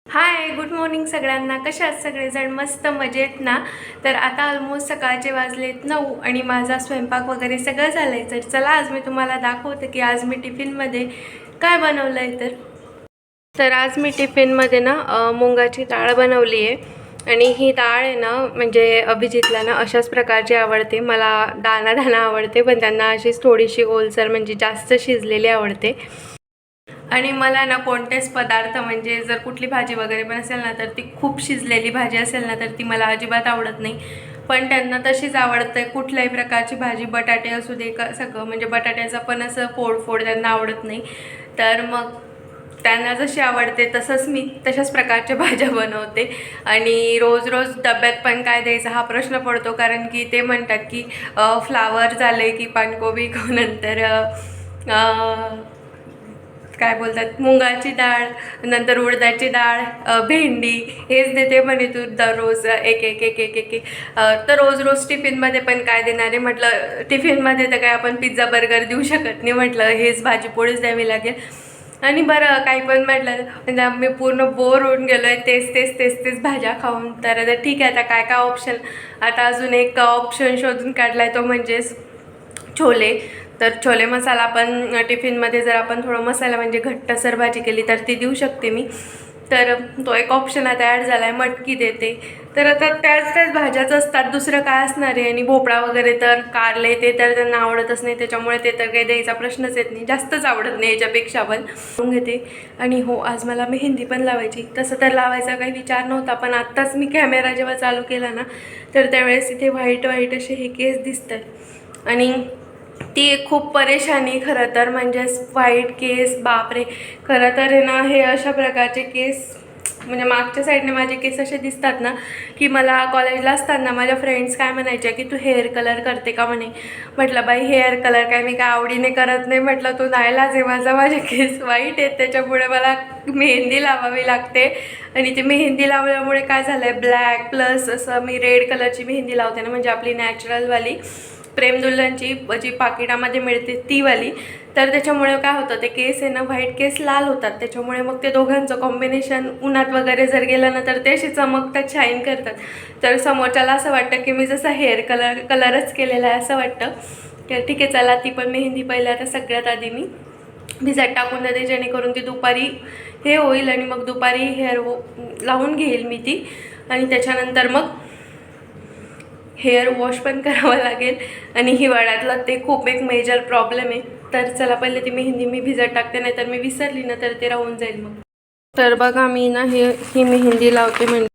हाय, good morning सगळ्यांना. कशा आहात सगळेजण? मस्त मजेत ना? तर आता ऑलमोस्ट सकाळचे वाजलेत 9 आणि माझा स्वयंपाक वगैरे सगळं झालं आहे. तर चला आज मी तुम्हाला दाखवते की आज मी टिफिनमध्ये काय बनवलं आहे. तर आज मी टिफिनमध्ये ना मुंगाची डाळ बनवली आहे आणि ही डाळ आहे ना म्हणजे अभिजितला ना अशाच प्रकारची आवडते. मला दाणा दाणा आवडते, पण त्यांना अशीच थोडीशी ओलसर म्हणजे जास्त शिजलेली आवडते. आणि मला ना कोणतेच पदार्थ म्हणजे जर कुठली भाजी वगैरे पण असेल ना तर ती खूप शिजलेली भाजी असेल ना तर ती मला अजिबात आवडत नाही. पण त्यांना तशीच आवडते. कुठल्याही प्रकारची भाजी, बटाटे असू दे का सगळं, म्हणजे बटाट्याचं पण असं फोड त्यांना आवडत नाही. तर मग त्यांना जशी आवडते तसंच मी तशाच प्रकारच्या भाज्या बनवते. आणि रोज रोज डब्यात पण काय द्यायचा हा प्रश्न पडतो, कारण की ते म्हणतात की फ्लावर झाले की पानकोबी नंतर काय बोलतात मुंगाची डाळ, नंतर उडदाची डाळ, भेंडी हेच देते म्हणे तू दररोज एक एक एक एक एक एक. तर रोज रोज टिफिनमध्ये पण काय देणार आहे म्हटलं. टिफिनमध्ये तर काय आपण पिझ्झा बर्गर देऊ शकत नाही म्हटलं, हेच भाजी पोळीच द्यावी लागेल. आणि बरं काही पण म्हटलं म्हणजे मी पूर्ण बोर होऊन गेलो आहे तेच भाज्या खाऊन. तर ठीक आहे, आता काय काय ऑप्शन, आता अजून एक ऑप्शन शोधून काढला आहे, तो म्हणजेच छोले. तर छोले मसाला पण टिफिनमध्ये जर आपण थोडं मसाला म्हणजे घट्टसर भाजी केली तर ती देऊ शकते मी. तर तो एक ऑप्शन आता ॲड झाला आहे. मटकी देते. तर आता त्याच भाज्याच असतात, दुसरं काय असणार आहे. आणि भोपळा वगैरे तर कारले ते तर त्यांना आवडतच नाही, त्याच्यामुळे ते तर काही द्यायचा प्रश्नच येत नाही. जास्तच आवडत नाही याच्यापेक्षा पण घेते. आणि हो, आज मला मेहंदी पण लावायची. तसं तर लावायचा काही विचार नव्हता, पण आत्ताच मी कॅमेरा जेव्हा चालू केला ना तर त्यावेळेस इथे व्हाईट व्हाईट असे हे केस दिसतात. आणि ती एक खूप परेशानी खरं तर, म्हणजेच व्हाईट केस. बापरे, खरं तर आहे ना हे अशा प्रकारचे केस म्हणजे मागच्या साईडने माझे केस असे दिसतात ना की मला कॉलेजला असताना माझ्या फ्रेंड्स काय म्हणायच्या की तू हेअर कलर करते का म्हणे. म्हटलं बाई, हेअर कलर काय मी काय आवडीने करत नाही. म्हटलं तो नाईलाज आहे माझा, माझे केस वाईट आहेत त्याच्यामुळे मला मेहंदी लावावी लागते. आणि ती मेहंदी लावल्यामुळे काय झालं आहे, ब्लॅक प्लस असं मी रेड कलरची मेहंदी लावते ना, म्हणजे आपली नॅचरलवाली प्रेम दुल्हनची जी पाकिटामध्ये मिळते ती वाली. तर त्याच्यामुळे काय होतं, ते केस आहे ना व्हाईट केस लाल होतात. त्याच्यामुळे मग ते दोघांचं कॉम्बिनेशन उन्हात वगैरे जर गेलं ना तर ते अशी चमकतात, शाईन करतात. तर समोरच्याला असं वाटतं की मी जसं हेअर कलरच केलेला आहे असं वाटतं. तर ठीक आहे, चला ती पण मेहंदी पहिले आता सगळ्यात आधी मी भिजत टाकून देते, जेणेकरून ती दुपारी हे होईल आणि मग दुपारी हेअर लावून घेईल मी ती. आणि त्याच्यानंतर मग हेअर वॉश पण करावं लागेल. आणि हिवाळ्यातला ते खूप एक मेजर प्रॉब्लेम आहे. तर चला पहिले ती मेहंदी मी भिजत टाकते, नाही तर मी विसरली ना तर ते राहून जाईल मग. तर बघा मी ना ही मेहंदी लावते म्हणजे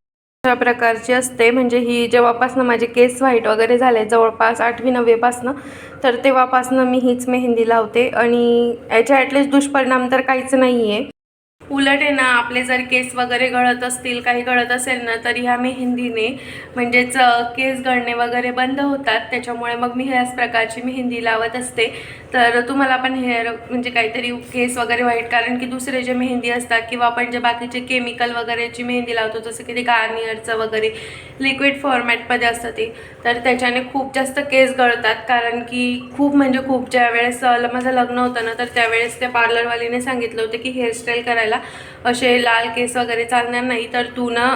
अशा प्रकारची असते. म्हणजे ही जेव्हापासनं माझे केस व्हाईट वगैरे झाले, जवळपास 8वी-9वीपासनं, तर तेव्हापासनं मी हीच मेहंदी लावते. आणि याचे ॲटलिस्ट दुष्परिणाम तर काहीच नाही आहे. उलट आहे ना, आपले जर केस वगैरे गळत असतील, काही गळत असेल ना, तर ह्या मेहंदीने म्हणजेच केस गळणे वगैरे बंद होतात. त्याच्यामुळे मग मी ह्याच प्रकारची मेहंदी लावत असते. तर तुम्हाला पण हेअर म्हणजे काहीतरी केस वगैरे व्हाईट, कारण की दुसरे जे मेहंदी असतात किंवा आपण जे बाकीचे केमिकल वगैरेची मेहंदी लावतो, जसं की ते गार्नियरचं वगैरे लिक्विड फॉर्मॅटमध्ये असतं ते, तर त्याच्याने खूप जास्त केस गळतात. कारण की खूप म्हणजे खूप ज्यावेळेस माझं लग्न होतं ना तर त्यावेळेस त्या पार्लरवालीने सांगितलं होतं की हेअरस्टाईल करायला असे लाल केस वगैरे चालणार नाही, तर तू ना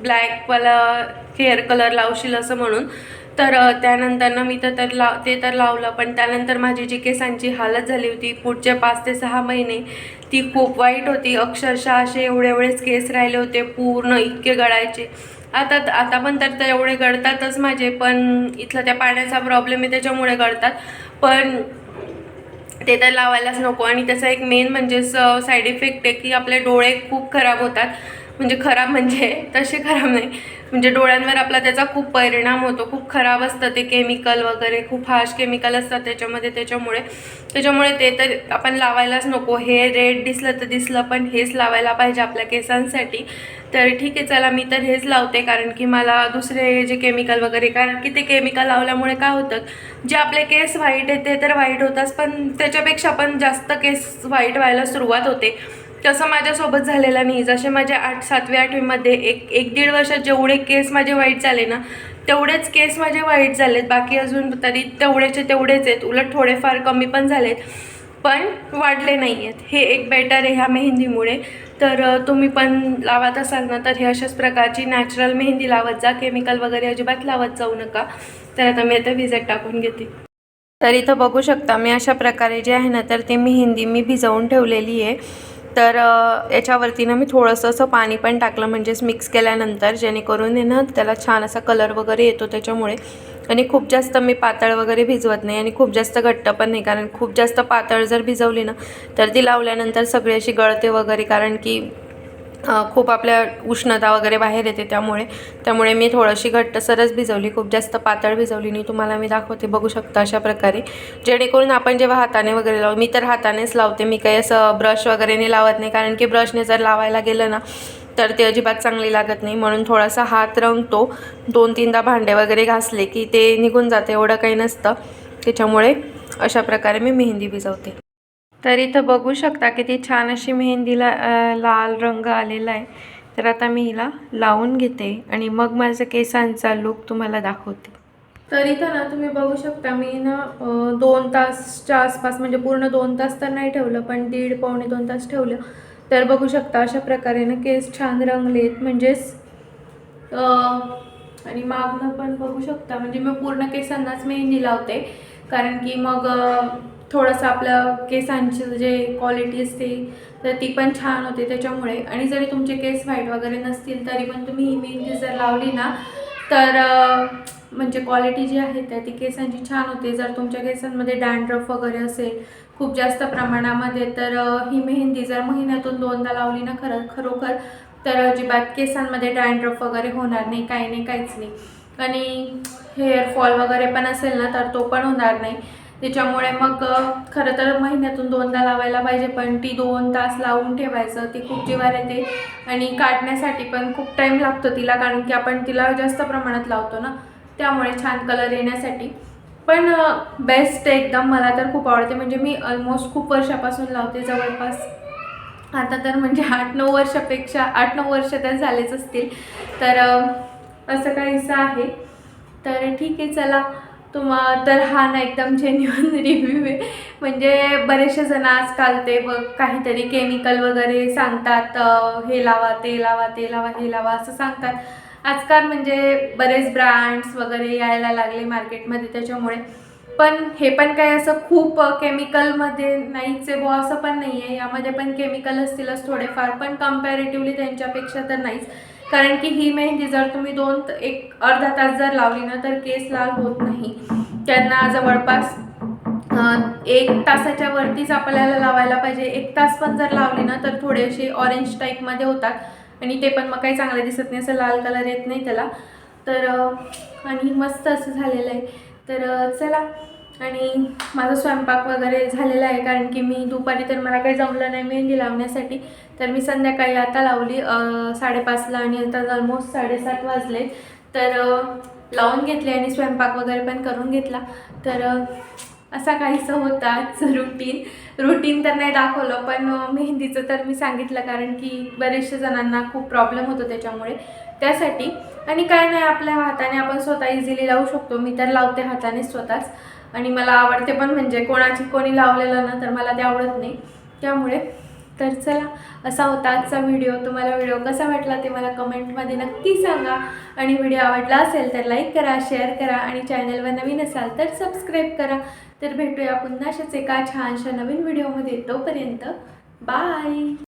ब्लॅकवाला हेअर कलर लावशील असं म्हणून. तर त्यानंतर ना मी ते तर लावलं, पण त्यानंतर माझी जी केसांची हालत झाली होती पुढचे 5 ते 6 महिने, ती खूप वाईट होती. अक्षरशः असे एवढेच केस राहिले होते, पूर्ण इतके गळायचे. आता पण तर एवढे गळतातच माझे, पण इथलं त्या पाण्याचा प्रॉब्लेम आहे त्याच्यामुळे गळतात. पण ते तर लावायलाच नको. आणि त्याचा एक मेन म्हणजे साईड इफेक्ट आहे की आपले डोळे खूप खराब होतात. म्हणजे खराब म्हणजे तसे खराब नाही, म्हणजे डोळ्यांवर आपला त्याचा खूप परिणाम होतो. खूप खराब असतं ते केमिकल वगैरे, खूप हार्श केमिकल असतात त्याच्यामध्ये. त्याच्यामुळे ते तर आपण लावायलाच नको. हे रेड दिसलं तर दिसलं, पण हेच लावायला पाहिजे आपल्या केसांसाठी. तर ठीक आहे, चला मी तर हेच लावते, कारण की मला दुसरे जे केमिकल वगैरे, कारण की ते केमिकल लावल्यामुळे काय होतं, जे आपले केस व्हाईट आहेत ते तर व्हाईट होतात, पण त्याच्यापेक्षा पण जास्त केस व्हाईट व्हायला सुरुवात होते. तसं माझ्यासोबत झालेलं नाही. जसे माझे 7वी-8वीमध्ये एक दीड वर्षात जेवढे केस माझे वाईट झाले ना, तेवढेच केस माझे वाईट झालेत. बाकी अजून तरी तेवढेच आहेत. उलट थोडेफार कमी पण झालेत, पण वाढले नाही आहेत. हे एक बेटर आहे ह्या मेहंदीमुळे. तर तुम्ही पण लावत असाल ना तर हे अशाच प्रकारची नॅचरल मेहंदी लावत जा, केमिकल वगैरे अजिबात लावत जाऊ नका. तर आता मी आता भिजत टाकून घेते. तर इथं बघू शकता मी अशा प्रकारे जे आहे ना तर ते मेहंदी मी भिजवून ठेवलेली आहे. तर याच्यावरती ना मी थोडंसं असं पाणी पण टाकलं, म्हणजेच मिक्स केल्यानंतर, जेणेकरून आहे ना त्याला छान असा कलर वगैरे येतो त्याच्यामुळे. आणि खूप जास्त मी पातळ वगैरे भिजवत नाही आणि खूप जास्त घट्ट पण नाही, कारण खूप जास्त पातळ जर भिजवली ना तर ती लावल्यानंतर सगळी अशी गळते वगैरे, कारण की खूप आपल्या उष्णता वगैरे बाहेर येते. त्यामुळे मी थोडीशी घट्टसरच भिजवली, खूप जास्त पातळ भिजवली नाही. तुम्हाला मी दाखवते, बघू शकता अशा प्रकारे, जेणेकरून आपण जेव्हा हाताने वगैरे मी तर हातानेच लावते. मी काही असं ब्रश वगैरे नाही लावत नाही, कारण की ब्रशने जर लावायला गेलं ना तर ते अजिबात चांगली लागत नाही. म्हणून थोडासा हात रंगतो, 2-3दा भांडे वगैरे घासले की ते निघून जाते, एवढं काही नसतं. त्याच्यामुळे अशा प्रकारे मी मेहंदी भिजवते. तर इथं बघू शकता किती छान अशी मेहंदीला लाल रंग आलेला आहे. तर आता मी हिला लावून घेते आणि मग माझं केसांचा लुक तुम्हाला दाखवते. तर इथं ना तुम्ही बघू शकता मी ना 2 तासच्या आसपास, म्हणजे पूर्ण 2 तास तर नाही ठेवलं, पण 1.5-2 तास ठेवलं. तर बघू शकता अशा प्रकारे ना केस छान रंगलेत, म्हणजेच आणि मागणं पण बघू शकता, म्हणजे मी पूर्ण केसांनाच मेहंदी लावते, कारण की मग थोडंसं आपलं केसांची जे क्वालिटी असते तर ती पण छान होते त्याच्यामुळे. आणि जरी तुमचे केस व्हाईट वगैरे नसतील तरी पण तुम्ही ही मेहंदी जर लावली ना तर म्हणजे क्वालिटी जी आहे ती केसांची छान होते. जर तुमच्या केसांमध्ये डॅन्ड्रफ वगैरे असेल खूप जास्त प्रमाणामध्ये, तर ही मेहंदी जर महिन्यातून 2दा लावली ना खरोखर तर अजिबात केसांमध्ये डॅन्ड्रफ वगैरे होणार नाही, काही नाही, काहीच नाही. आणि हेअरफॉल वगैरे पण असेल ना तर तो पण होणार नाही. त्याच्यामुळे मग खरं तर महिन्यातून 2दा लावायला पाहिजे, पण ती 2 तास लावून ठेवायचं ती खूप जीवार येते. आणि काढण्यासाठी पण खूप टाईम लागतो तिला, कारण की आपण तिला जास्त प्रमाणात लावतो ना, त्यामुळे छान कलर येण्यासाठी. पण बेस्ट एकदम, मला तर खूप आवडते. म्हणजे मी ऑलमोस्ट खूप वर्षापासून लावते, जवळपास आता तर म्हणजे 8-9 वर्षापेक्षा 8-9 वर्ष तर झालेच असतील. तर असं काहीसं आहे. तर ठीक आहे, चला तर हा ना एकदम जेन्युइन रिव्ह्यू आहे. म्हणजे बरेचसे जण आजकाल ते काहीतरी केमिकल वगैरे सांगतात, हे लावा, ते लावा, ते लावा, हे लावा असं सांगतात. आजकाल म्हणजे बरेच ब्रँड्स वगैरे यायला लागले मार्केटमध्ये त्याच्यामुळे. पण हे पण काही असं खूप केमिकलमध्ये नाहीच आहे बुवा, असं पण नाही आहे. यामध्ये पण केमिकल असतीलच थोडेफार, पण कम्पॅरेटिव्हली त्यांच्यापेक्षा तर नाहीच. कारण की ही मेहंदी जर तुम्ही 1 अर्धा तास जर लावली ना तर केस लाल होत नाही. त्यांना जवळपास 1 तासाच्या वरतीच आपल्याला लावायला पाहिजे. 1 तास पण जर लावली ना तर थोडेसे ऑरेंज टाईपमध्ये होतात आणि ते पण मग काही चांगलं दिसत नाही, असं लाल कलर येत नाही त्याला. तर आणि मस्त असं झालेलं आहे. तर चला, आणि माझा स्वयंपाक वगैरे झालेला आहे, कारण की मी दुपारी तर मला काही जमलं नाही मेहंदी लावण्यासाठी. तर मी संध्याकाळी आता लावली 5:30ला आणि आता ऑलमोस्ट 7:30 वाजले. तर लावून घेतले आणि स्वयंपाक वगैरे पण करून घेतला. तर असा काहीसं होता आजचं रुटीन तर नाही दाखवलं, पण मेहंदीचं तर मी सांगितलं, कारण की बरेचशा जणांना खूप प्रॉब्लेम होतो त्याच्यामुळे, त्यासाठी. आणि काय नाही, आपल्या हाताने आपण स्वतः इझिली लावू शकतो. मी तर लावते हाताने स्वतःच, आणि मला आवडते पण. म्हणजे कोणी लावलेलं ना तर मला ते आवडत नाही, त्यामुळे. तर चला, असा होता आजचा व्हिडिओ. तुम्हाला व्हिडिओ कसा वाटला ते मला कमेंटमध्ये नक्की सांगा. आणि व्हिडिओ आवडला असेल तर लाईक करा, शेअर करा, आणि चॅनलवर नवीन असाल तर सबस्क्राईब करा. तर भेटूया पुन्हा अशाच एका छानशा नवीन व्हिडिओमध्ये. तोपर्यंत बाय.